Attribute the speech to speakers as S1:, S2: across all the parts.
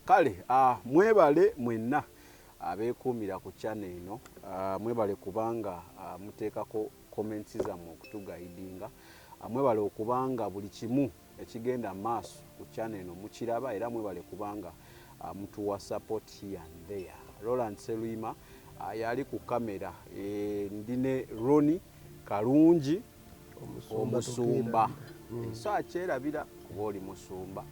S1: Kale mwebale mwenna abeekuumira ku channel eno, mwebale kubanga muteekako comments zammwe okutugaidinga, mwebale okubanga buli kimu ekigenda maaso ku channel eno mukiraba, era mwebale kubanga mutuwa support here and there. Roland Selwima yali ku kamera, ndine Ronnie Karunji Omusumba. So akyerabira kuba oli musumba.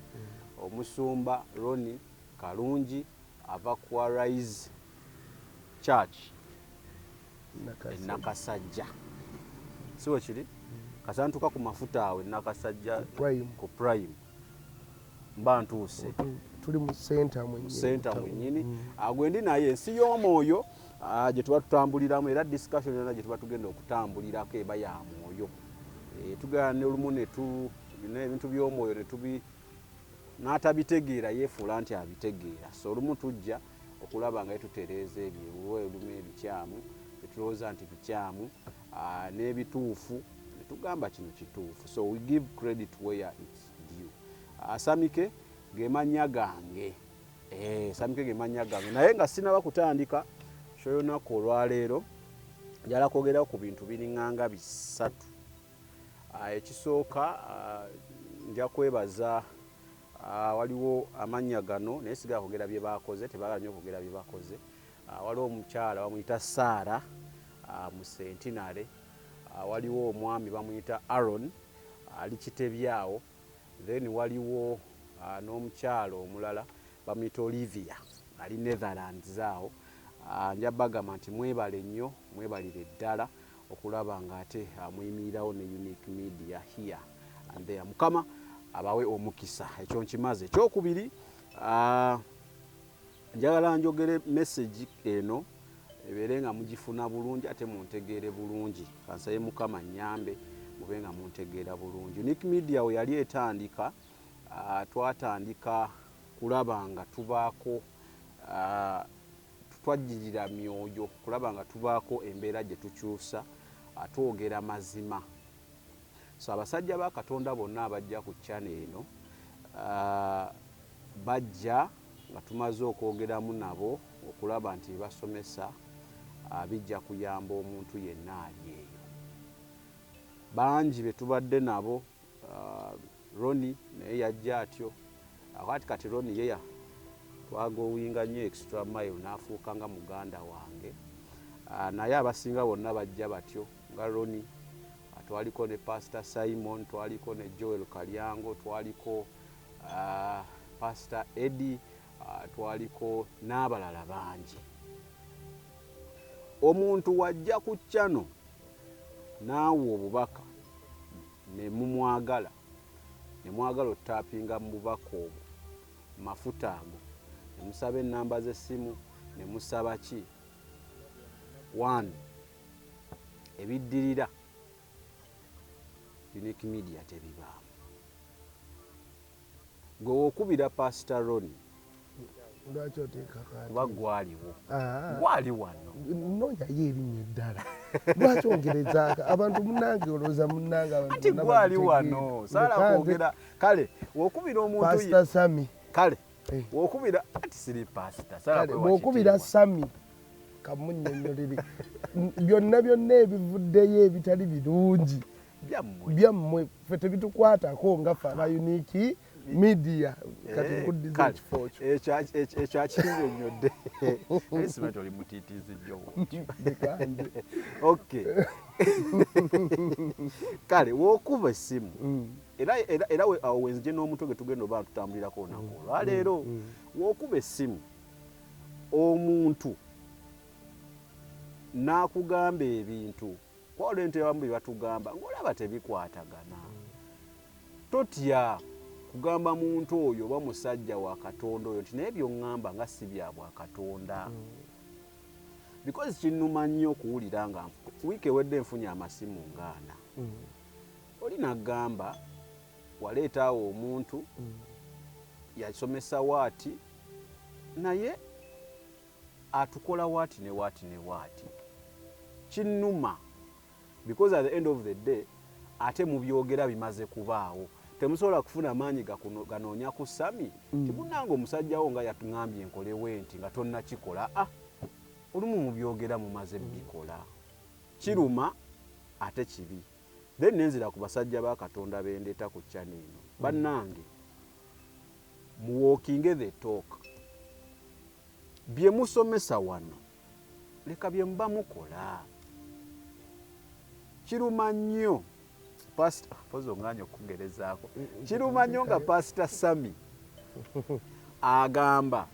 S1: Omusumba Ronnie Karunji ava ku Rise Church Nakasajja. Siwe kiri? Kasantuka ku mafuta awe Nakasajja ku Prime. Mba ntuuse.
S2: Tuli mu center
S1: mwenyini. Agwendi naye ensi y'omwoyo gye tuba tutambuliramu, era discussion yonna gye tuba tugenda okutambulirako eba ya mwoyo. Tugaana olumu ebintu by'omwoyo ne n'atabitegeera yeefuula nti abitegeera. So olumu tujja okulaba nga tutereeza ebyo olumu ebikyamu tulowooza nti bikyamu, n'ebituufu ne tugamba kino kituufu. So we give credit where it's due. Samike ge mannya gange. Samike ge mannya gange. Naye nga sinaba kutandika show y'olunaku olwaleero, njala kwogera ku bintu biringanga bisatu. Ekisooka nja kwebaza waliwo amannya gano naye sigala kwogera bye bakoze, tebaagala nnyo kwogera bye bakoze. Waliwo omukyala bamuyita Saara mu Centenary, waliwo omwami bamuyita Aaron ali Kitebyawo, then waliwo n'omukyala omulala bamuyita Olivia ali Netherlands awo. Nja bagamba nti mwebale nnyo, mwebalire ddala okulaba nga ate muyimirirawo ne Unique Media here and there. Mukama abawe omukisa, ekyo nkimaze. Ekyokubiri, njagala njogere message eno ebeere nga mugifuna bulungi ate muntegeere bulungi. Kansaye Mukama nnyambe mube nga muntegeera bulungi. Unique Media we yali etandika, twatandika kulaba nga tubaako twajjirira myoyo, kulaba nga tubaako embeera gye tukyusa, twogera mazima. So abasajja ba Katonda bonna abajja ku channel eno bajja nga tumaze okwogeramu nabo okulaba nti basomesa bijja kuyamba omuntu yenna ali eyo. Bangi be tubadde nabo, Ronnie naye yajja atyo. Kati Ronnie yeya twagowinga nnyo extra mile n'afuuka nga muganda wange. Naye abasinga bonna bajja batyo nga Ronnie. Twaliko ne Pastor Simon, twaliko ne Joel Kalyango, twaliko Pastor Eddie, twaliko n'abalala bangi. Omuntu wajja ku channel naawe obubaka ne mumwagala, ne mwagala ottaapinga mu bubaka obwo mafuta ago, ne musaba ennamba z'essimu, ne musaba ki 1 ebiddirira Unique Media tebibaamu. Gwe okubira Pastor Ronnie
S2: lwaki oteeka kati
S1: kuba gwaliwo gwali wano
S2: noonya ye erinnya eddala lwaki ongereza abantu munnange olowooza munnange
S1: ati gwali wano saala kwogera. Kale wokubira omuntu
S2: Pastor Sami,
S1: kale wokubira ati siri pastor saala kwe
S2: wokubira Sami kamunnyonnyolere byonna ebivuddeyo ebitali birungi byammwe ffe tebitukwatako nga ffe aba Unique Media. Kati nkuddiza ekifo kyo
S1: ekyo akinnyonnyodde. Simanyi oli mutiitiizi jjo. Okay. Kale w'okuba essimu era awo wenzije n'omutwe gwe tugenda oba tutambulirako olunaku olwaleero, w'okuba essimu omuntu n'akugamba ebintu kwolwo ente abamu bye batugamba ng'olaba tebikwatagana, totya kugamba muntu oyo oba musajja wa Katonda oyo nti naye by'oŋŋamba nga si bya bwa Katonda. Because kinnuma nnyo okuwulira nga wiiki ewedde nfunye amasimu ng'ana. Oli n'agamba waleeta awo omuntu yasomesa waati naye atukola waati ne waati ne waati. Kinnuma because at the end of the day ate mu byogera bimaze kubaawo. temusobola kufuna amaanyi ganoonya ku Sami timunanga omusajja wo nga yatungambye nkolewe nti nga tonnakikola olumu mu byogera mumaze bikola kiruma ate kibi then nenzira ku basajja ba Katonda bendeeta ku channel eno bannange muwookinge the talk bye musomesa wano leka bye muba mukola kiruma nnyo pastor pozo nganya okugerezaako kiruma nnyo nga Pastor Sami agamba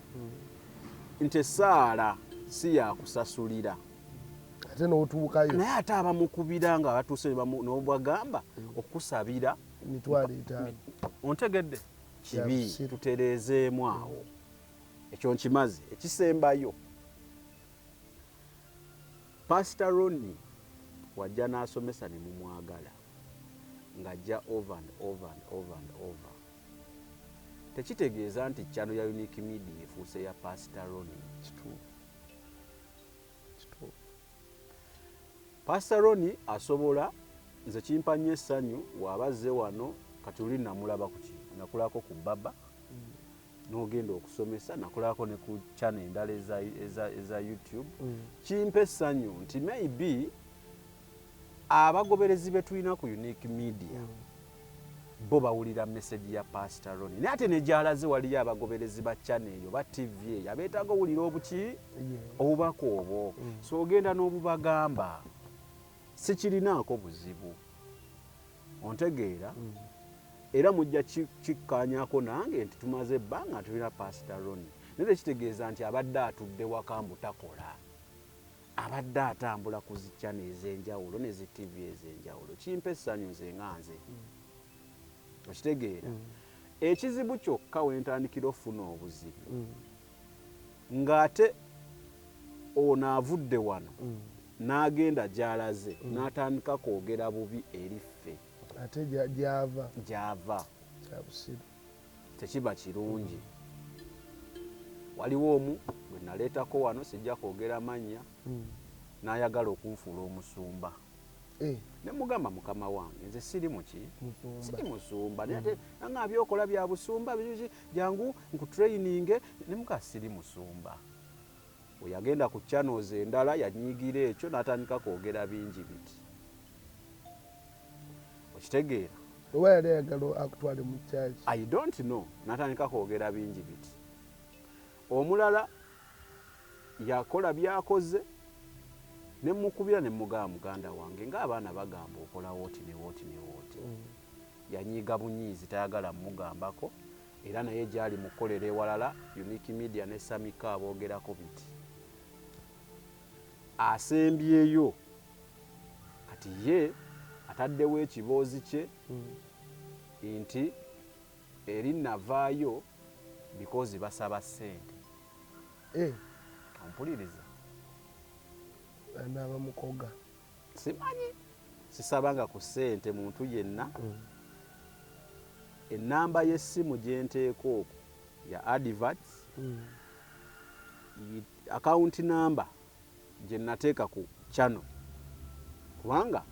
S1: nti esaala si yakusasulira
S2: ate n'otuukayo
S1: naye ate abamukubira nga batuuse n'obwagamba okusabira
S2: emitwalo 5
S1: ontegedde kibi tutereezeemu awo ekyo nkimaze ekisembayo Pastor Ronnie wajja n'asomesa ne mumwagala ng'ajja over and over and over and over tekitegeeza nti channel ya Unique Media efuuse ya Pastor Ronnie Pastor Ronnie asobola nze kimpa nnyo essanyu wabazze wano kati oli namulaba ku ki nakulako ku baba n'ogenda okusomesa nakulako ne ku channel endala eza YouTube kimpa essanyu nti maybe abagoberezi betulina ku Unique Media bo bawulira message ya Pastor Ronnie naye ate ne gyalaze waliyo abagoberezi ba channel eyo ba TV eyo abeetaaga owulira obuki obubaka obwo so ogenda n'obubagamba sikirinaako buzibu ontegeera era mujja kikkaanyaako nange nti tumaze ebbanga tulina Pastor Ronnie naye tekitegeeza nti abadde atudde waka mbu takola abadde atambula ku zi channel ez'enjawulo ne zi TV ez'enjawulo kimpa essanyu nze nga nze okitegeera ekizibu kyokka wentandikira ofuna obuzibu ng'ate ono avudde wano n'agenda gy'alaze n'atandika kwogera bubi eri ffe
S2: ate gy'ava
S1: tekiba kirungi waliwo omu gwe naleetako wano sijja kwogera mannya n'ayagala okunfuula omusumba ne mugamba mukama wange nze siri muki siri musumba naye ate nanga byokola bya busumba jangu nkutraininge ne muka siri musumba oyagenda ku channels endala yanyigira ekyo n'atandika kwogera bingi biti okitegeera
S2: oba yali ayagala akutwale mu church
S1: I don't know n'atandika kwogera bingi biti omulala yakola byakoze ne mukubira ne mugamba muganda wange ng'abaana bagamba okola wooti ne wooti ne wooti yanyiga bunyiizi tayagala mugambako era naye gyali mukolera ewalala Unique Media ne Samika aboogerako biti asembyeyo kati ye ataddewo ekiboozi kye nti eri navaayo because basaba ssente ompuliriza
S2: n'abamukoga
S1: simanyi sisabanga ku ssente muntu yenna ennamba y'essimu gye nteeka okwo ya adverts account number gye nateeka ku channel kubanga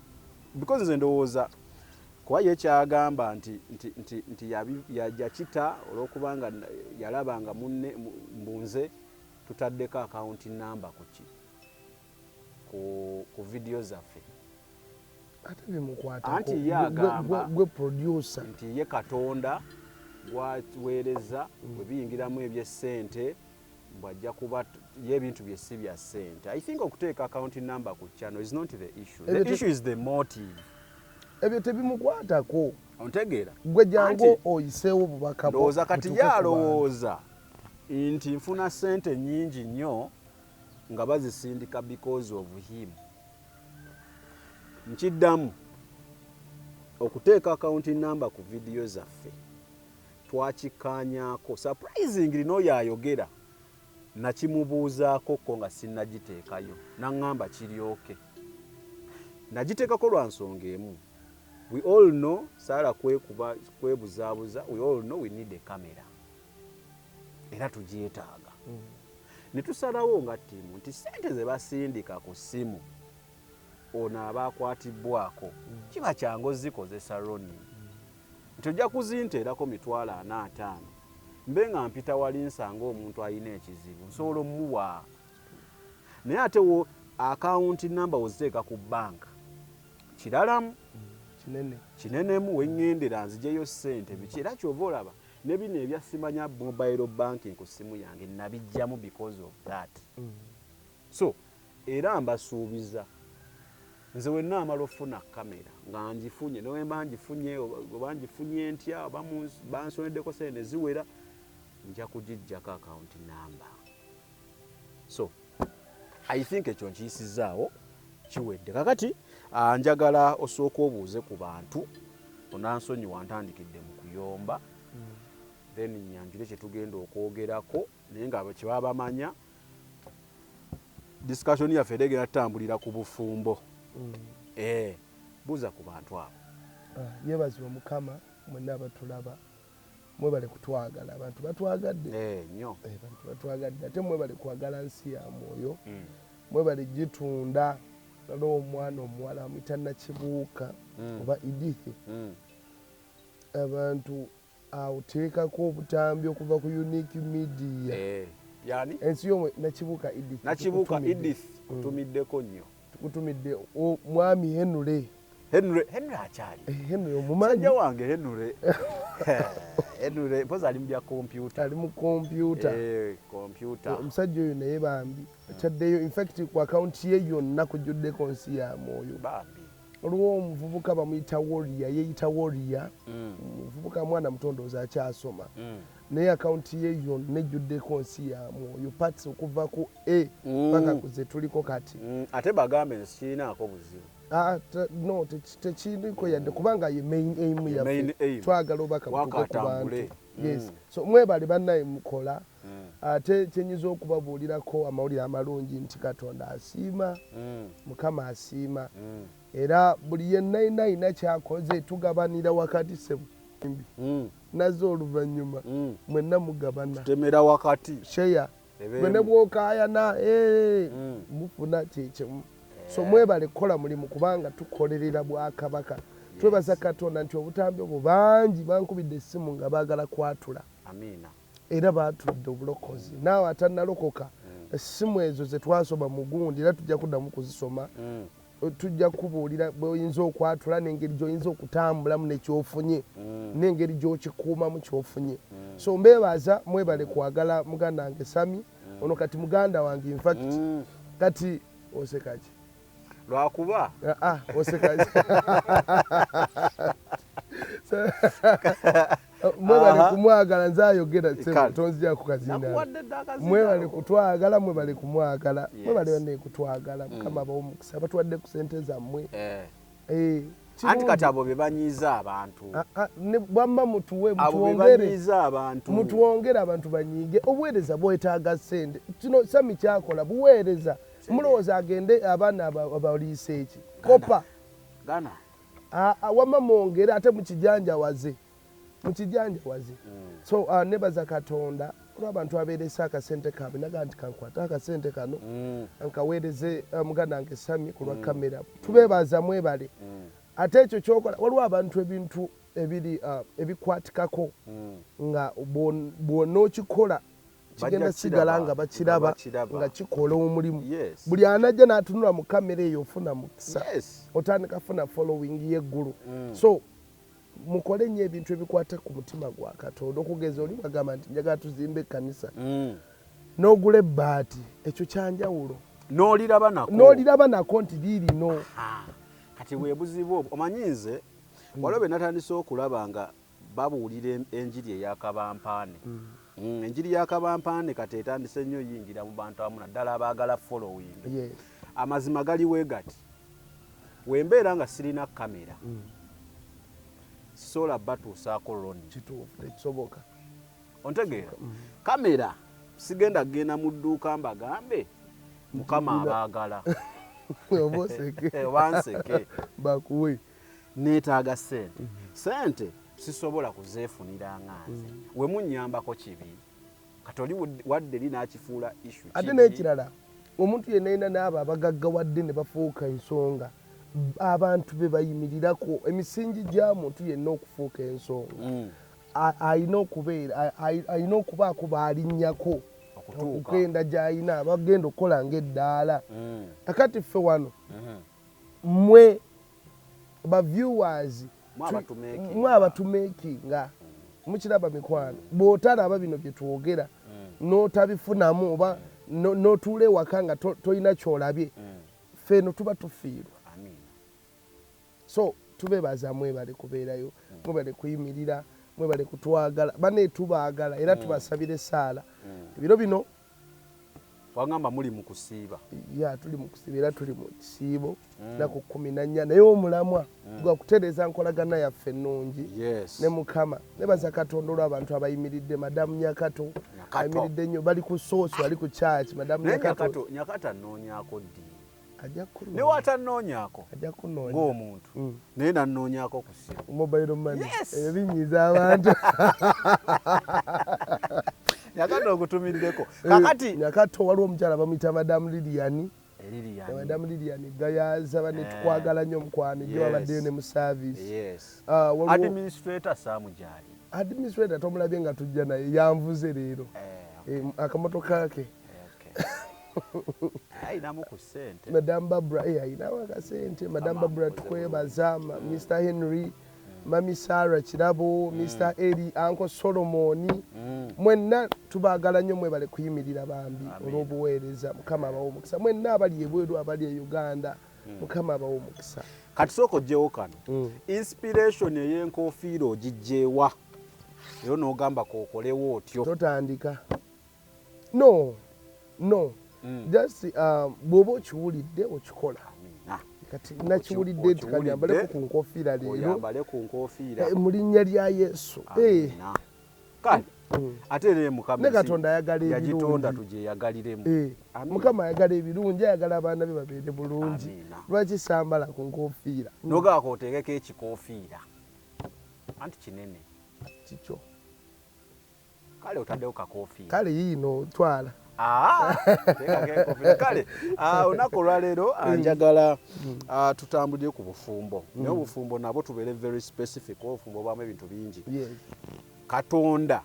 S1: because nze ndowooza kuba ye kyagamba nti yajja kita olw'okubanga yalabanga munne mbunze tutaddeko account number ku video zaffe
S2: ate bimukwata
S1: anti ye agamba
S2: gwe producer
S1: nti ye Katonda gwaweereza bwe biyingiramu eby'essente bwajja kuba ye ebintu bye si bya ssente. I think okuteeka account number ku channel is not the issue. The issue is the motive.
S2: Ebyo tebimukwatako.
S1: Ontegeera?
S2: Gwe jangu oyiseewo bubaka bwo.
S1: Ndowooza kati yalowooza nti nfuna ssente nnyingi nnyo nga bazisindika because of him. Nkiddamu okuteeka account number ku video zaffe twakikaanyaako surprisingly n'oyo ayogera nakimubuuzaako ko nga sinnagiteekayo naŋŋamba kiryoke nagiteekako lwa nsonga emu. We all know Sara kwebuzaabuza, we all know we need a camera era tugyetaaga. Ne tusalawo nga ttiimu nti ssente ze basindika ku ssimu ono aba akwatibbwako kiba kyangu zikozesa Ronnie. tojja kuzinteerako mitwalo 45 mbe nga mpita wali nsanga omuntu alina ekizibu nsobola omuwa naye ate wo akawunti namba woziteeka ku banka kiralamu kinenemu weŋŋendera nzijeyo ssente biki era kyova olaba ne bino ebyasimanya mobile banking ku ssimu yange nabijjamu because of that so era mbasuubiza nze wenna amala ofuna kamera nga ngifunye newemba ngifunye oba ngifunye ntya oba bansoneddeko sente ziwera nja kugijjako account number. So I think ekyo nkiyisizaawo kiwedde. Kakati njagala osooka obuuze ku bantu onansonyiwa ntandikidde mu kuyomba then nyanjule kye tugenda okwogerako naye nga kyebaba bamanya discussion yaffe egenda tutambulira ku bufumbo. Buuza ku bantu abo.
S2: Yeebazibwe Mukama mwenna abatulaba mwebale kutwagala abantu batwagadde
S1: nnyo
S2: abantu batwagadde ate mwebale kwagala nsi ya mwoyo mwebale gitunda nalo omwana omuwala amuyita Nakibuuka oba Idithi abantu awuteekako obutambi okuva ku Unique Media
S1: yani
S2: ensi yomwe Nakibuuka
S1: Idithi kutumiddeko nnyo
S2: tukutumidde mwami Henry
S1: akyali
S2: Henry omumanyi
S1: sajja wange Henry mpoza ali mu bya kompyuta
S2: ali mu kompyuta
S1: kompyuta
S2: omusajja oyo naye bambi ataddeyo in fact ku account ye yonna kujjuddeko nsi ya mwoyo
S1: bambi
S2: olwo omuvubuka bamuyita Warrior yeeyita Warrior omuvubuka mwana mutondooza akyasoma naye account ye yonna ejjuddeko nsi ya mwoyo parts okuva ku A paka ku ze tuliko kati
S1: ate bagambe nsi kirinaako buzibu
S2: no tekiriko yadde kubanga ye main aim yaffe twagala obaka kutuuka ku bantu. Yes, so mwebale bannaye mukola ate kyenyiza okubabuulirako amawulire amalungi nti Katonda asiima Mukama asiima era buli yenna ayina kyakoze tugabanira wakati sebimbi nazo oluvannyuma mwenna mugabana
S1: tutemera wakati
S2: share bwene bwokayana mufuna kyekyo. So mwebale kukola mulimu kubanga tukolerera Bwakabaka. Twebaza Katonda nti obutambi obwo bangi bankubidde essimu nga baagala kwatula.
S1: Amina.
S2: Era baatulidde obulokozi. Naawe atannalokoka essimu ezo ze twasoma mu gundi era tujja kuddamu kuzisoma. Tujja kubuulira bw'oyinza okwatula n'engeri gy'oyinza okutambulamu nekyofunye n'engeri gy'okikuumamu kyofunye. So mbeebaza mwebale kwagala muganda wange Sami ono kati muganda wange in fact kati osekaki
S1: lwakuba
S2: osekazi mwebale kumwagala nze ayogera tonzija ku kazina mwebale kutwagala mwebale kumwagala mwebale bane kutwagala Mukama abawo omukisa batuwadde ku ssente zammwe
S1: anti kati abo be banyiiza abantu
S2: bwamma mutuwe mutuwongere abantu banyiige obuweereza bwetaaga ssente kino Sami kyakola buweereza mulowooza agende abaana abaliise eki kopa
S1: gana
S2: wamma mwongere ate mukijanjawaze so nebaza Katonda olw'abantu abeeresa akasente kaabwe naga nti kankwata akasente kano nkaweereze muganda wange Sami ku lwa kamera tubeebaza mwebale ate ekyo kyokola waliwo abantu ebintu ebiri ebikwatikako nga bw'onookikola kigenda sigala nga bakiraba nga kikola omulimu buli anajja n'atunula mu kamera eyo ofuna mukisa otandika funa following y'eggulu so mukole nnyo ebintu ebikwata ku mutima gwa Katonda okugeza oli bagamba nti njagala tuzimbe ekkanisa n'ogula ebbaati ekyo kyanjawulo n'oliraba nako nti liirino
S1: kati weebuzibu obwo omanyinze waliwo be natandise okulaba nga babuulira enjiri ey'akabampaane enjiri y'akabampaane kati etandise nnyo yingira mu bantu abamu naddala abaagala following amazima galiwe gati wembeera nga sirina kamera sisobola batuusaako Ronnie
S2: kituufu tekisoboka
S1: ontegeera kamera sigenda kgenda mu dduuka mbagambe Mukama abaagala wanseke
S2: bakuwe
S1: neetaaga sente sisobola kuzeefunira nganze we munnyambako kibi kati oli wadde linaakifuula issue
S2: ate n'ekirala omuntu yenna n'abo abagaggawadde ne bafuuka ensonga abantu be bayimirirako emisingi gya muntu yenna okufuuka ensonga ayina okubaako baalinnyako okugenda gy'ayina abagenda okukola ng'eddaala akati ffe wano mmwe baviewers mwe abatumeekinga mukiraba mikwano bw'otalaba bino bye twogera n'otabifunamu oba n'otuula ewaka nga tolina kyolabye ffe eno tuba tufiirwa so tubeebaza mwebale kubeerayo mwebale kuyimirira mwebale kutwagala bane tubaagala era tubasabira essaala ebiro bino
S1: wagamba muli mu kusiiba
S2: tuli mu kusiiba era tuli mu kisiibo naku 14 naye omulamwa gwa kutereeza nkolagana yaffe ennungi ne mukama nebaza katonda olw'abantu abayimiridde madamu Nyakato ayimiridde nnyo bali ku soosi bali ku church madamu
S1: Nyakato annoonyaako ddi ne watannoonyaako ng'omuntu naye nannoonyaako ku ssimu
S2: mobile money ebinyiza abantu
S1: Nyakato okutumiddeko kakati
S2: Nyakato waliwo omukyala bamuyita madamu Lilian madamu Lilian gayaza bane tukwagala nnyo mukwano gye wabaddeyo ne mu service
S1: administrator Samujali
S2: administrator tomulabye nga tujja naye yanvuze leero akamotoka ke
S1: ayinamu ku ssente
S2: Madame Barbara ayinawo akasente Madame Barbara tukwebaza Mr Henry Mami Sarah Kirabo Mr Eri Uncle Solomon mwenna tubaagala nnyo mwebale kuyimirira bambi olw'obuweereza mukama abawo omukisa mwenna abali ebweru abali e Uganda mukama abawo omukisa
S1: kati sooka ogyewo kano inspiration ey'enkofiira ogijjeewa era n'ogamba kookolewo otyo
S2: totandika no just bw'oba okiwulidde okikola kati nakiwulidde nti kanyambaleko ku nkofiira leero mu linnya lya Yesu
S1: kale ate ne Mukama
S2: ne Katonda ayagala
S1: yagitonda tugyeyagaliremu
S2: Mukama ayagala ebirungi ayagala abaana be babeere bulungi lwaki sambala ku nkofiira
S1: nogaako oteekeko ekikoofiira anti kinene
S2: kikyo
S1: kale otaddewo kakoofiira
S2: kale yiino twala
S1: kale olunaku olwaleero njagala tutambulire ku bufumbo naye obufumbo nabwo tubeere very specific obufumbo bwamu ebintu bingi Katonda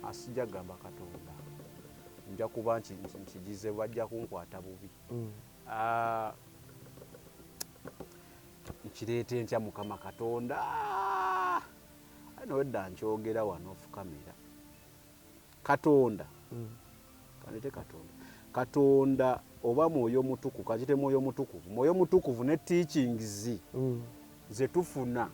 S1: asijja gamba Katonda nja kuba nkigize bajja kunkwata bubi nkireete ntya Mukama Katonda nowedda nkyogera wano off camera Katonda kanete Katonda oba mwoyo mutukuvu kajite mwoyo mutukuvu ne teachings ze tufuna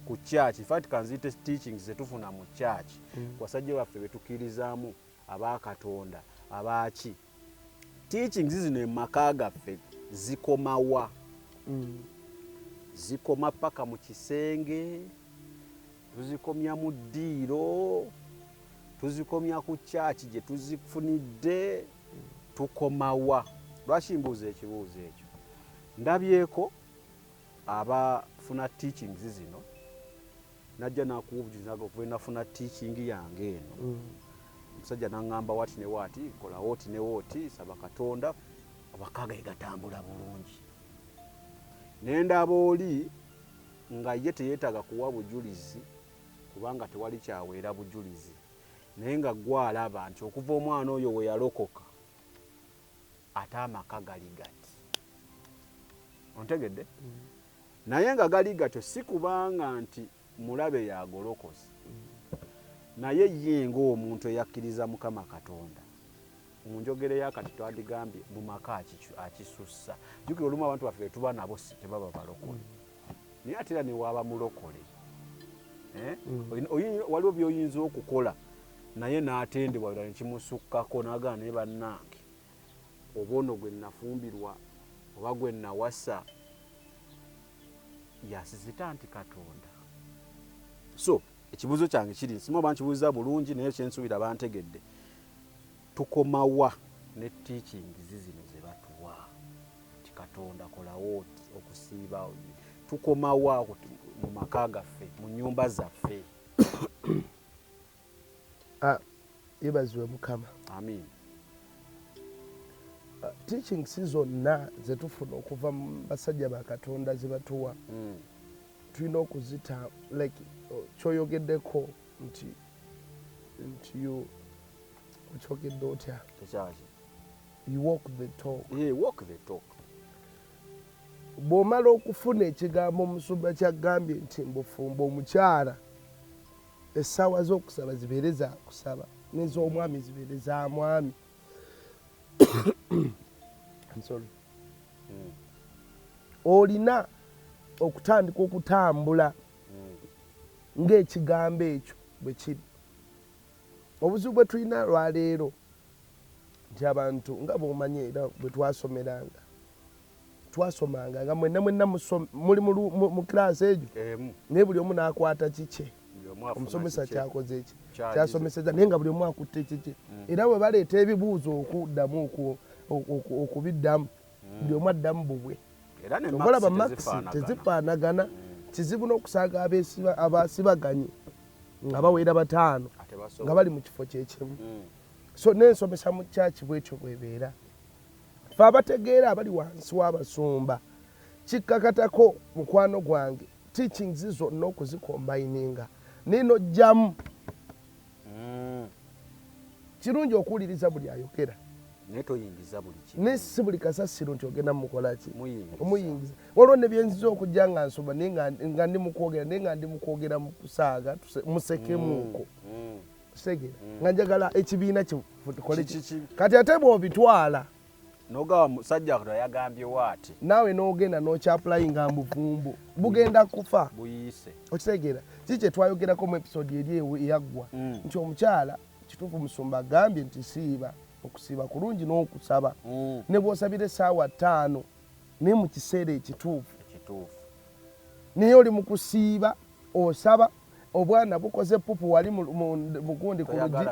S1: ku church fact kanzite teachings ze tufuna mu church kwasajja waffe betukirizaamu aba Katonda abaaki teachings zino maka gaffe zikomawa zikoma paka mu kisenge tuzikomya mu ddiiro tuzikomya ku church gye tuzifunidde tukomawa lwaki mbuuza ekibuuzo ekyo ndabyeko abafuna teachings zino najja nakubuuza kuba nafuna teaching yange eno omusajja naŋŋamba wati ne wati kola woti ne woti saba Katonda abakaaga gatambula bulungi nendaba oli nga ye teyeetaaga kuwa bujulizi kubanga tewali kyaweera bujulizi naye nga gwalaba nti okuva omwana oyo we yalokoka ate amaka gali gati ontegedde naye nga gali gatyo si kubanga nti mulabe yagolokozi naye ye ng'omuntu eyakkiriza Mukama Katonda mu njogere yakati twandigambye mu maka akisussa jjukira olumu abantu baffe tuba nabo tebaba balokole naye ate era ne waaba mulokole waliwo by'oyinza okukola naye n'atendebwa ddala nekimusukkako n'agamba naye bannange oba ono gwe nafumbirwa oba gwe nawasa yasizita nti Katonda so ekibuuzo kyange kiri simu oba nkibuuza bulungi naye kyensuubira bantegedde tukomawa ne teachings zino ze batuwa ti Katonda kolawo okusiiba tukomawa mu maka gaffe mu nnyumba zaffe
S2: yebaziwe Mukama
S1: amin
S2: teachings zonna zetufuna okuva mu basajja ba Katonda ze batuwa tulina okuzita like kyoyogeddeko nti you okyogedde otya you walk the talk.
S1: Yeah, walk the talk.
S2: Bw'omala okufuna ekigambo Omusumba kyagambye nti mbufumbo omukyala essaawa z'okusaba zibeere za kusaba n'ez'omwami zibeere za mwami. I'm sorry. Olina okutandika okutambula ng'ekigambo ekyo bwe kiri. Obuzibu bwe tulina lwaleero nti abantu nga bw'omanyi era bwe twasomanga nga mwenna muli mu kilaasi egyo naye buli omu n'akwata kike omusomesa kyakoze eki kyasomeseza naye nga buli omu akutte kike era bwe baleeta ebibuuzo okuddamu okubiddamu buli omu addamu bubwe okolaba makisi tezifaanagana kizibu n'okusanga abasibaganye nga baweera 5 nga bali mu kifo kyekimu. So n'ensomesa mu kyaki bwekyo bwebeera fe abategeera abali wansi w'abasumba kikkakatako mukwano gwange teachings zonna okuzikombayininga nino jjamu kirungi okuwuliriza buli ayogera ne si buli kasasiro nti ogenda mukolaki omuyingiza waliwo ne byenziza okujja nga nsoma naye nga ndi mukwogera mu kusaaga musekemuuko segera nga njagala ekibiina tukole kati ate bw'obitwala
S1: nogawa musajja kuno yagambye waati
S2: naawe n'ogenda n'okyapulayinga mbuvumbu bugenda kufa
S1: buyise
S2: okitegeera kiki twayogerako mu episode eri eyaggwa nti omukyala kituufu Musumba agambye nti okusiiba kulungi n'okusaba ne bw'osabira essaawa 5 naye mu kiseera ekituufu naye oli mu kusiiba osaba obwana bukoze pupu wali mugundi ku lugi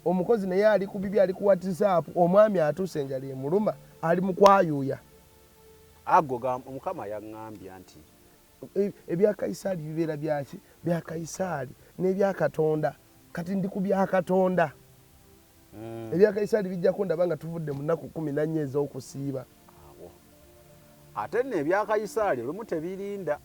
S2: omukozi naye ali ku bibi ali ku WhatsApp omwami atuuse enjala emuluma ali mu kwayuuya
S1: omukama yaŋŋambye nti
S2: ebya Kaisaali bibeera byaki bya Kaisaali n'ebya Katonda kati ndi ku bya Katonda ebya Kaisaali bijja kundaba nga tuvudde mu nnaku 14 ez'okusiiba
S1: ate nno ebya Kaisaali olumu tebirinda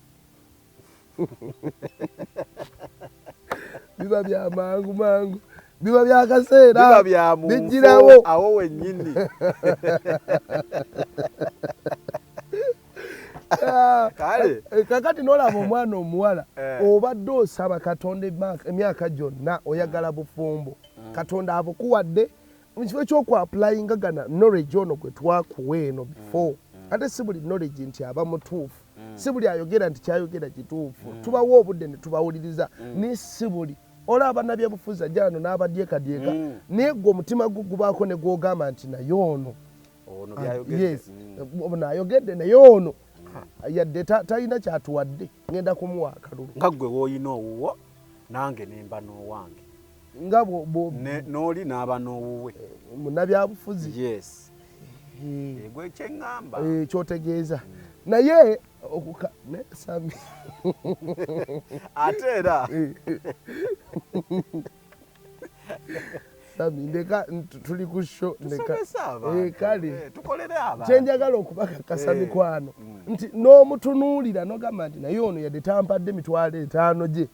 S2: biba bya mangu biba bya kaseera
S1: biba bya
S2: bijjirawo
S1: awo wennyini kale
S2: kakati n'olaba omwana omuwala obadde osaba Katonda emyaka gyonna oyagala bufumbo Katonda abukuwadde mu kifo ky'okwapulayinga gana knowledge ono gwe twakuwa eno before ate si buli knowledge nti aba mutuufu si buli ayogera nti kyayogera kituufu tubawo obudde ne tubawuliriza ni si buli olaba nabyabufuzi ajjano n'abadyekadyeka naye gwe omutima gubaako ne gwogamba nti naye ono ayogedde naye ono yadde talina kyatuwadde ngenda kumuwa akalulu
S1: nga gwe w'olina owuwo nange nemba n'owange
S2: nga
S1: n'oli n'aba n'owuwe
S2: munabyabufuzi
S1: gwe kyeŋŋamba
S2: kyotegeeza naye Sami
S1: ate era
S2: Sami ndeka tuli ku show
S1: kale tukolere abantu
S2: kyenjagala okubakakasa mikwano nti n'omutunuulira n'ogamba nti naye ono yadde tampadde mitwalo 5 gye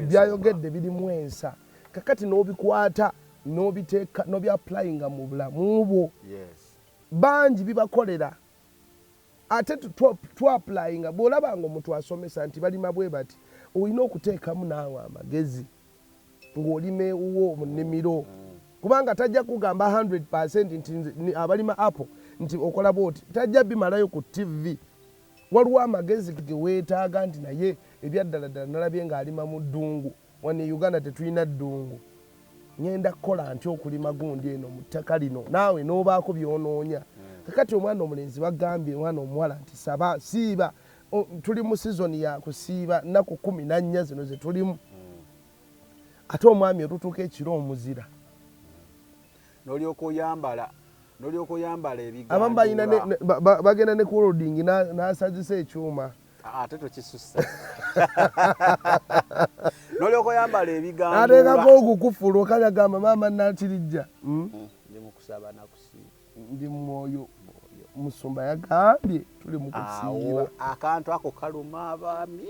S2: byayogedde birimu ensa kakati n'obikwata n'obiteeka n'obyapulayinga mu bulamu bwo bangi bibakolera ate twapulayinga bw'olabanga omuntu asomesa nti balima bwe bati olina okuteekamu naawe amagezi ng'olima ewuwo mu nnimiro kubanga tajja kugamba 100% nti abalima apple nti okola bwoti tajja bimalayo ku TV waliwo amagezi ge weetaaga nti naye ebyaddala nalabye ng'alima mu ddungu wano Uganda tetulina ddungu ngenda kukola nti okulima gundi eno mu ttaka lino naawe n'obaako by'onoonya kakati omwana omulenzi bagambye omwana omuwala nti saba siiba tuli mu sizoni ya kusiiba nnaku 14 zino ze tulimu ate omwami otutuuka ekiro omuzira
S1: n'olyoka oyambala ebiganda
S2: abamu balina bagenda ne kuloading n'asazisa ekyuma
S1: ate tokisussa Nolyoka yambala ebigamba.
S2: Ateekako okukufulu kale agamba maama Natirijja.
S1: Ndi mukusaba nakusiiba.
S2: Ndi mwoyo. Omusumba yagambye tuli mu kusiiba.
S1: Akantu ako kaluma abaami.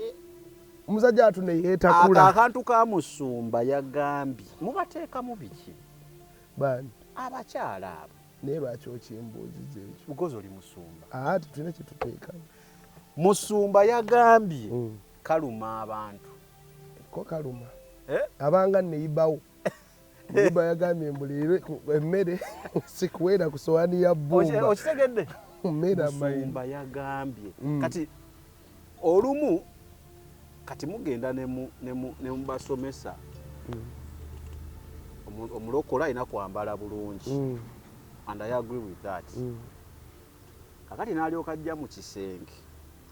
S2: Omusajja atu ne yeetakula.
S1: Akantu ka Musumba yagambye mubateeka mu biki?
S2: Bani?
S1: Abakyala abo.
S2: Naye lwaki okimbuuziza ekyo?
S1: Bukozi oli Musumba.
S2: Ate tulina kye tuteeka.
S1: Musumba yagambye kaluma abantu.
S2: Ko kaluma. Abanga neyibawo. Neyiba yagambye mbulire emmere sikuwera ku sowaani ya bbumba.
S1: Okitegedde?
S2: Musumba
S1: yagambye. Kati olumu kati mugenda ne mubasomesa. Omulokola alina kwambala bulungi. And I agree with that. Kakati n'alyoka ajja mu kisenge.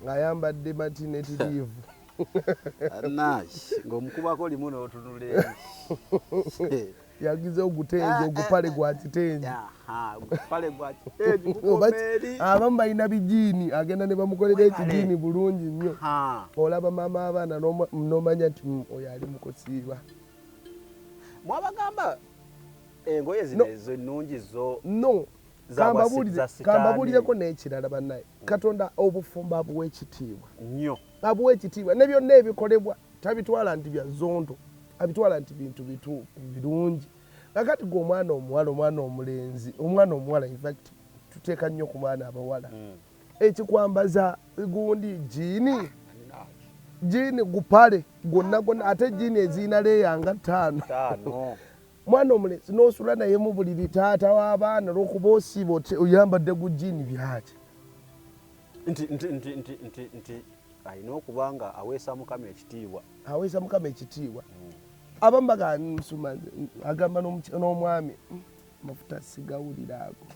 S2: Ng'ayambadde maternity leave.
S1: Nice. Ng'omukubako limu n'otunula ensi.
S2: Yagize ogutenje ogupale gwa kitenje.
S1: Ogupale gwa kitenje gukomeeri.
S2: Abamu balina bijiini agenda ne bamukolera ekijiini bulungi nnyo. Olaba maama abaana n'omanya nti oyo ali mu kusiiba.
S1: Mwabagamba engoye zino ezo ennungi zo.
S2: No. Kambabulireko n'ekirala bannaye. Katonda obufumba abuwa ekitiibwa.
S1: Nnyo.
S2: Abuwa ekitiibwa. Ne byonna ebikolebwa tabitwala nti bya zonto. Abitwala nti bintu bituufu birungi. Kakati g'omwana omuwala, omwana omulenzi, omwana omuwala in fact tuteeka nnyo ku mwana abawala. Ekikwambaza gundi jiini. Jiini gupale gonna ate jiini eziyina leeyanga 5. Mwana omulenzi n'osula naye mu buliri taata w'abaana lw'okuba osiiba oyambadde gu jiini byaki.
S1: Nti alina okuba nga aweesa Mukama ekitiibwa.
S2: Aweesa Mukama ekitiibwa. Abamu bagamba Musumba agamba n'omwami amafuta sigawulira ago.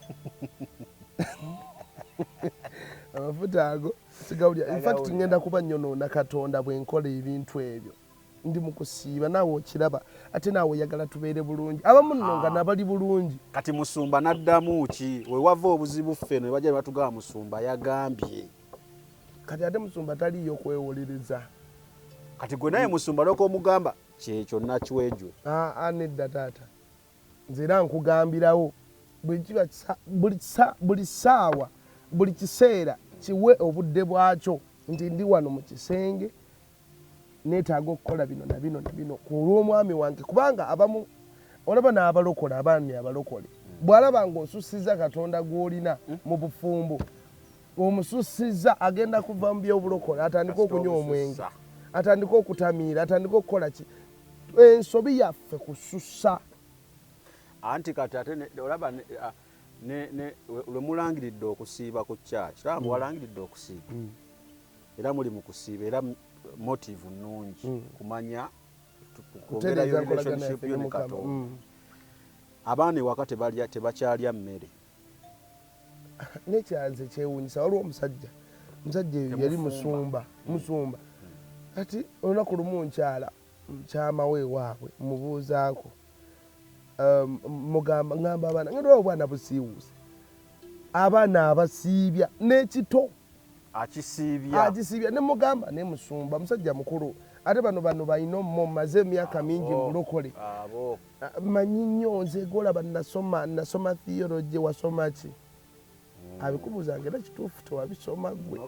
S2: Amafuta ago sigawulira. In fact ngenda kuba nyonoona Katonda bwe nkola ebintu ebyo. Ndi mu kusiiba naawe okiraba ate naawe oyagala tubeere bulungi. Abamu nno nga nabali bulungi.
S1: Kati Musumba n'addamu ki? We wava obuzibu ffe ne bajja ne batugamba Musumba yagambye.
S2: Kati ate Musumba taliyo kwewolereza.
S1: Kati gwe naye Musumba loko omugamba kyekyo nakiwejwe.
S2: Nedda taata. Nze era nkugambirawo buli ssaawa buli kiseera kiwe obudde bwakyo nti ndi wano mu kisenge neetaaga okukola bino na bino na bino ku lw'omwami wange kubanga abamu olaba n'abalokola abaami abalokole bw'alaba ng'osussizza Katonda gw'olina mu bufumbo omusussizza agenda kuva mu by'obulokole atandika okunywa omwenge atandika okutamiira atandika okukola ki ensobi yaffe kusussa
S1: anti kati ate olaba lwe mulangiridde okusiiba ku kyaki laba walangiridde okusiiba era muli mu kusiiba era motive nnungi kumanya kwongerayo relationship yo ne Katonda. Abaana ewaka tebakyalya mmere.
S2: Nekyanze kyewuunyisa waliwo omusajja eyo yali musumba ati olunaku lumu nkyama weewaabwe mubuuzaako ngamba abaana ngenda obwana busiiwuuse abaana abasiibya n'ekito akisiibya ne mugamba ne Musumba musajja mukulu ate bano balina ommo maze emyaka mingi mulokole manyi nnyo nze golaba nasoma theology wasoma ki abikubuuzanga era kituufu tewabisoma gwe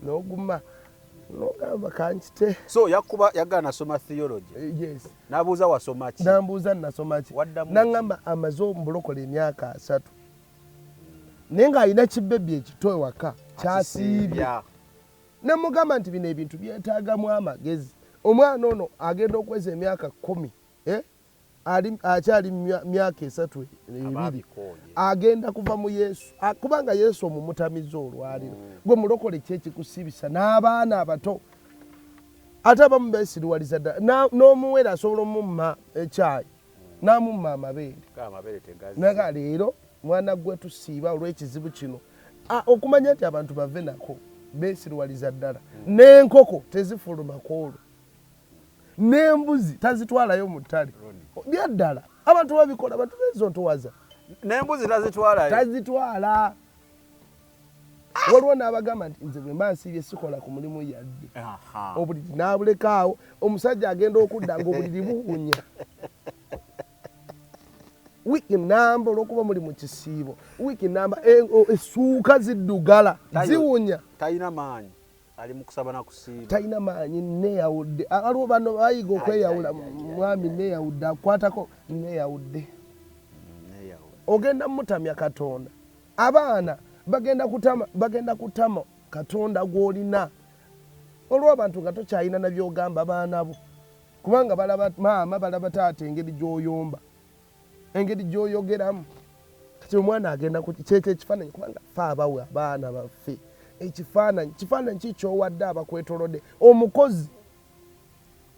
S2: n'oguma n'ogamba kankite
S1: so yagala nasoma theology
S2: yes
S1: n'abuuza wasoma ki
S2: n'ambuuza nasoma ki n'aŋŋamba amaze omulokole emyaka 3 naye ng'alina kibebbi ekito ewaka kyasiibya ne mugamba nti bino ebintu byetaagamu amagezi omwana ono agenda okweza emyaka 10 akyali myaka 3 2 agenda kuva mu Yesu kubanga Yesu omumutamiza olwaliro gwe mulokole kyekikusiibisa n'abaana abato ate abamu beesiriwaliza ddala n'omuwere asobola omumma ekyayi n'amumma amabeere naga leero mwana gwe tusiiba olw'ekizibu kino okumanya nti abantu bave nako beesiriwaliza ddala n'enkoko tezifulumako olwo n'embuzi tazitwalayo mu ttale byaddala abantu babikola abantu bezo ntowaza
S1: n'embuzi tazitwala
S2: waliwo n'abagamba nti nze bwe mba nsiibye sikola ku mulimu yadde obuliri n'abulekaawo omusajja agenda okudda ng'obuliri buwunya wiiki namba olw'okuba muli mu kisiibo wiiki namba essuuka ziddugala ziwunya
S1: talina maanyi ali mu kusaba na kusiiba
S2: talina maanyi neeyawudde waliwo bano bayiga okweyawula mwami neeyawudde akwatako neeyawudde ogenda mutamya katonda abaana bagenda kutama katonda gw'olina olwo abantu nga tokyalina na byogamba abaana bo kubanga maama balaba taata engeri gy'oyomba engeri gy'oyogeramu kati omwana agenda kyekyo ekifaananyi kubanga fe abawe abaana baffe ekifaananyi kikyowadde abakwetolodde omukozi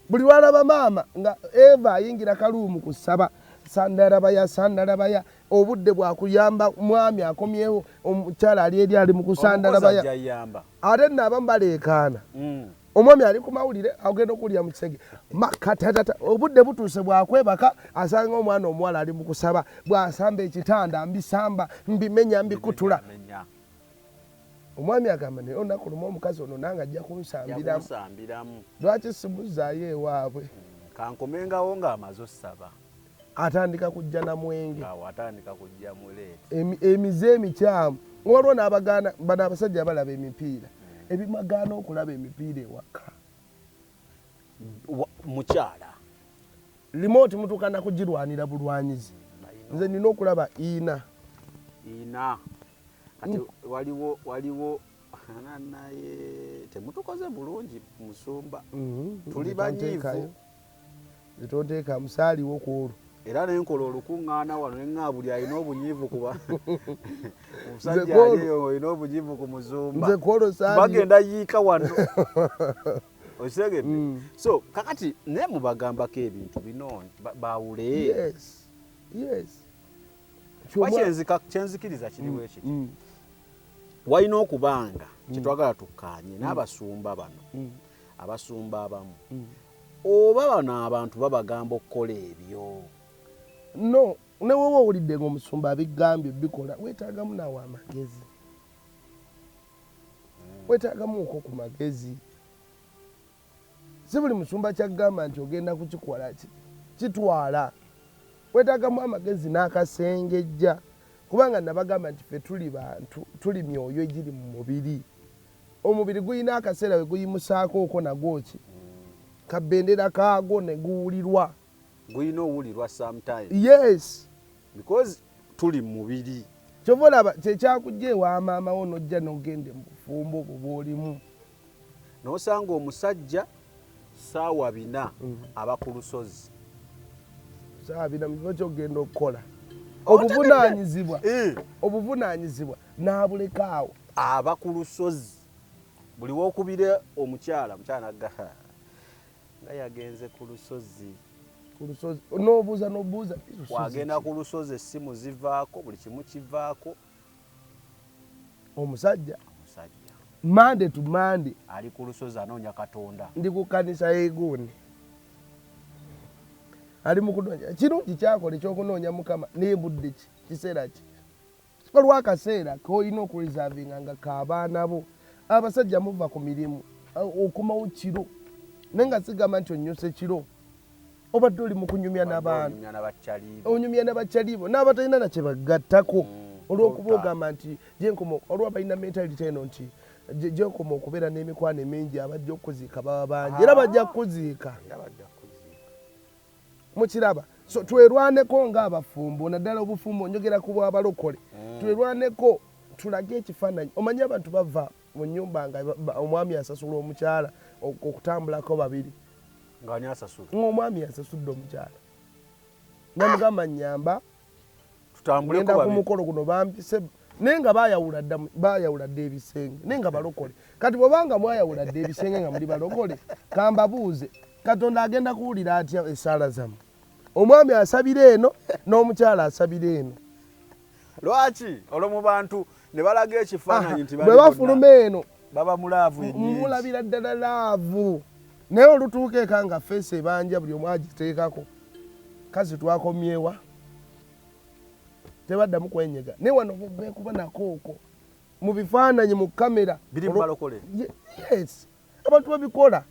S2: buli lwalaba maama nga eva ayingira kaluumu kusaba sandalabaya obudde bwakuyamba mwami akomyewo omukyala ali eri ali mu kusandalabaya ate nno abamu baleekaana omwami ali ku mawulire agenda okuwulira mu kisenge makatatata obudde butuuse bwakwebaka asanga omwana omuwala ali mu kusaba bwasamba ekitanda mbisamba mbimenya mbikutula omwami agamba naye olunaku lumu omukazi ono nange ajja kunsambiramu lwaki simuzaayo ewaabwe
S1: kankomengawo ng'amaze ossaba
S2: atandika kujja na mwenge
S1: atandika kujja muleeti
S2: emize emikyamu waliwo n'abagaana bano abasajja balaba emipiira ebimagaana okulaba emipiira ewaka
S1: mukyala
S2: limoti mutukana kugirwanira bulwanyizi nze nina okulaba eyina
S1: kati waliwo naye temutukoze bulungi musumba tuli banyiivu
S2: etonteeka musaaliwo ku olwo
S1: era nenkola olukuŋŋaana wano neŋŋaa buli alina obunyiivu kuba omusajja aliyo alina obunyiivu ku muzumba bagenda yiika wano okitegedde so kakati naye mubagambako ebintu bino bawule kyenzikiriza kiriwo ekiti walina okubanga kyetwagala tukkaanye n'abasumba bano abasumba abamu oba bano abantu babagamba okukola ebyo
S2: no newoba owulidde ng'omusumba abigambye bikola weetaagamu naawe amagezi weetaagamuko ku magezi si buli musumba kyagamba nti ogenda kukikola kitwala weetaagamu amagezi n'akasengejja kubanga nabagamba nti ffe tuli bantu tuli myoyo egiri mu mubiri omubiri gulina akaseera we guyimusaako okwo nagwo ki kabendera kaago ne guwulirwa
S1: gulina owulirwa sometime
S2: yes
S1: because tuli mu mubiri
S2: kyova olaba kyekyakujja ewa maama wo nojja n'ogende mu bufumbo obwo bw'olimu
S1: n'osanga omusajja ssaawa 4 aba ku lusozi
S2: ssaawa 4 mu kifa kyogenda okukola obuvunaanyizibwa n'abulekaawo
S1: aba ku lusozi buli wokubire omukyala nagga nga yagenze ku lusozi
S2: n'obuuza
S1: wagenda ku lusozi essimu zivaako buli kimu kivaako
S2: omusajja mande tu mande
S1: ali ku lusozi anoonya katonda
S2: ndi ku kkanisa y'eguuni ali mu kunoonya kirungi kyakola ekyokunoonya mukama naye budde ki kiseera ki waliwo akaseera koolina okureservinga nga k'abaana bo abasajja muva ku mirimu okumawo kiro naye nga sigamba nti onyuse kiro obadde oli mu kunyumya n'abaana onyumya n'abakyalibo n'abatalina nakye bagattako olw'okuba ogamba nti gyenkomo olwa balina mentality eno nti gyenkoma okubeera n'emikwano emingi abajja okuziika baba bangi era bajja kuziika mukiraba so twerwaneko ng'abafumbo naddala obufumbo njogera ku bw'abalokole twerwaneko tulage ekifaananyi omanyi abantu bava mu nnyumba nga omwami asasula omukyala okutambulako babiri ng'omwami asasudde omukyala namugamba nnyamba genda ku mukolo guno bampise naye nga bayawula dde ebisenge naye nga balokole kati bwebanga mwayawula dde ebisenge nga muli balokole kambabuuze katonda agenda kuwulira atya esaala zammwe omwami asabira eno n'omukyala asabira eno
S1: lwaki olwo mu bantu ne balaga ekifaananyi nti
S2: bwe bafuluma eno
S1: baba mulaavu
S2: mulabira ddala laavu naye olutuuka eka nga feesi ebanja buli omu agiteekako kazi twakomyewa tebaddamu kwenyega naye wano bekuba nakooko mu bifaananyi mu kamera
S1: biri balokole.
S2: Yes, abantu babikola.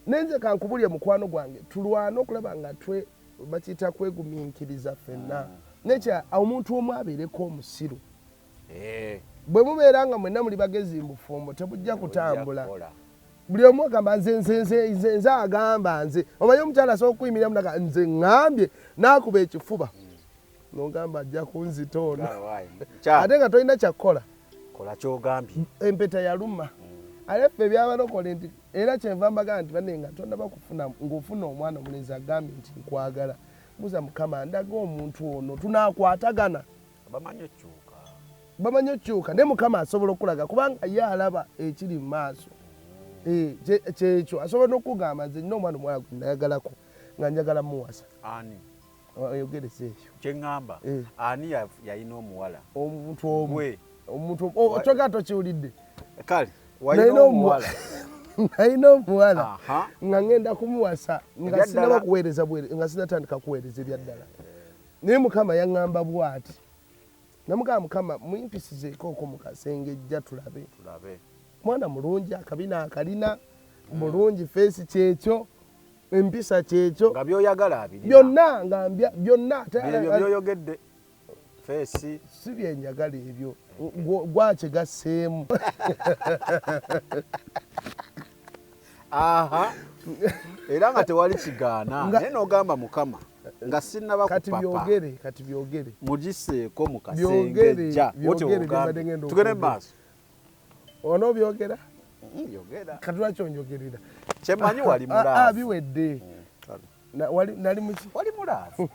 S2: Nenze kankubulya mukwano gwange tulwana okulaba nga bakiyita kwegumiikiriza ffenna. Nekya omuntu omu abeereko omusiru. Bwe mubeera nga mwenna muli bagezi mufumbo tebujja kutambula. Buli omu agamba nze agamba nze. Omanyi omukyala asobola okuyimira munaga nze ŋŋambye n'akuba ekifuba. N'ogamba ajja kunzitoona. Ate nga tolina kyakkola.
S1: Kola ky'ogambye.
S2: Empeta yaluma. Alefe ebyabalokole nti era kyenva mbaga nti banne nga tonnaba kufuna ng'ofuna omwana omulenzi agambye nti nkwagala. Buza Mukama ndaga omuntu ono tunaakwatagana. Bamanyi okyuka ne Mukama asobola okulaga kubanga ye alaba ekiri mu maaso. Kyekyo asobola n'okugamba nze nnina omwana omuwala gwe nayagalako nga njagala muwasa.
S1: Ani?
S2: Oyogereza ekyo.
S1: Kye ŋŋamba ani yalina omuwala?
S2: Omuntu omwe. Kyokka tokiwulidde.
S1: Kale walina omuwala.
S2: Nalina omuwala nga ngenda kumuwasa nga sinaba kuweereza nga sinatandika kuweereza ebyaddala. Naye Mukama yaŋŋamba bw'ati. Namugamba Mukama mumpisizeeko mu kasenge ejja tulabe. Mwana mulungi akabina akalina mulungi feesi kyekyo empisa kyekyo.
S1: Nga byoyagala abirina.
S2: Byonna nga byonna.
S1: Ebyo byoyogedde. Feesi.
S2: Si byenjagala ebyo. Gwakye gasseemu.
S1: Era nga tewali kigaana. Naye n'ogamba Mukama nga sinnaba kupapa.
S2: Kati byogere.
S1: Mugiseeko mu kasenge ejja. Tugende mu maaso.
S2: Onoobyogera?
S1: Yogera.
S2: Kati lwaki onjogerera?
S1: Kyemmanyi wali mulaavu.
S2: Biwedde. Nali muki?
S1: Wali mulaavu.